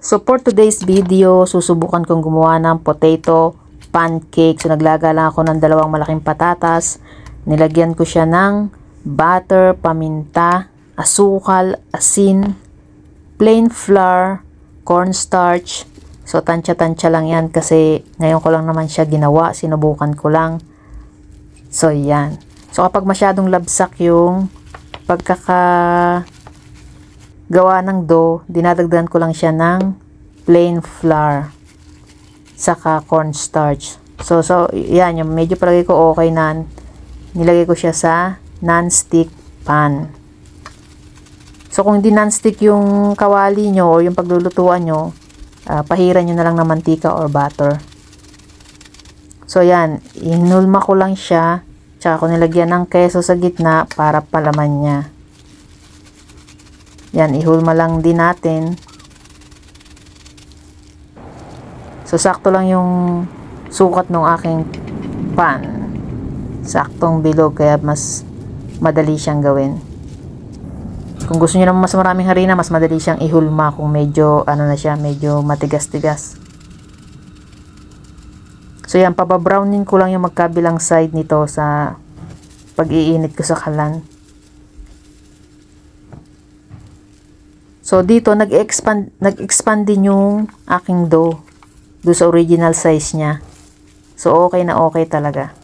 So for today's video, susubukan kong gumawa ng potato pancake. So naglaga lang ako ng 2 malaking patatas. Nilagyan ko siya ng butter, paminta, asukal, asin, plain flour, cornstarch. So tansya-tansya lang yan kasi ngayon ko lang naman siya ginawa. Sinubukan ko lang. So yan. So kapag masyadong labsak yung pagkakagawa ng dough, dinadagdagan ko lang siya ng plain flour saka cornstarch. So yan, yung medyo palagay ko okay na, nilagay ko siya sa non-stick pan. So kung hindi non-stick yung kawali nyo o yung paglulutuan nyo, pahiran nyo na lang ng mantika or butter. So yan, inulma ko lang siya, tsaka ko nilagyan ng keso sa gitna para palaman niya. Yan, ihulma lang din natin. So, sakto lang yung sukat ng aking pan. Saktong bilog, kaya mas madali siyang gawin. Kung gusto niyo naman mas maraming harina, mas madali siyang ihulma kung medyo, ano na siya, medyo matigas-tigas. So, yan, pababrownin ko lang yung magkabilang side nito sa pag-iinit ko sa kalan. So, dito, nag-expand din yung aking dough doon sa original size niya. So, okay na okay talaga.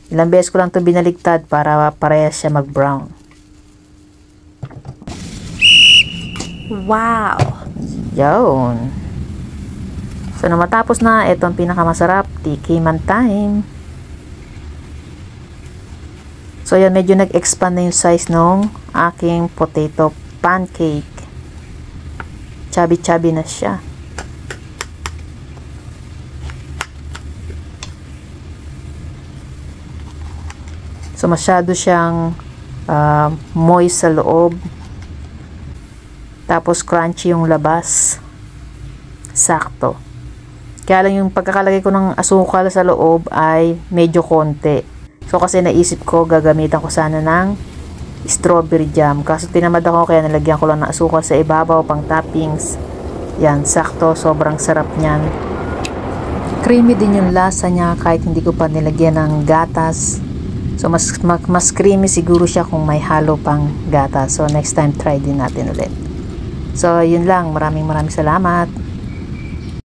Ilang beses ko lang ito binaligtad para parehas siya mag-brown. Wow! Yun. So, na matapos na, ito ang pinakamasarap, tikiman time. So, yan, medyo nag-expand na yung size ng aking potato pancake. Chubby-chubby na siya. So, masyado siyang moist sa loob. Tapos, crunchy yung labas. Sakto. Kaya lang yung pagkakalagay ko ng asukal sa loob ay medyo konti. So, kasi naisip ko, gagamitan ko sana ng strawberry jam. Kaso tinamad ako, kaya nalagyan ko lang ng asukal sa ibabaw, pang toppings. Yan, sakto. Sobrang sarap niyan. Creamy din yung lasa niya, kahit hindi ko pa nilagyan ng gatas. So, mas creamy siguro siya kung may halo pang gatas. So, next time, try din natin ulit. So, yun lang. Maraming salamat.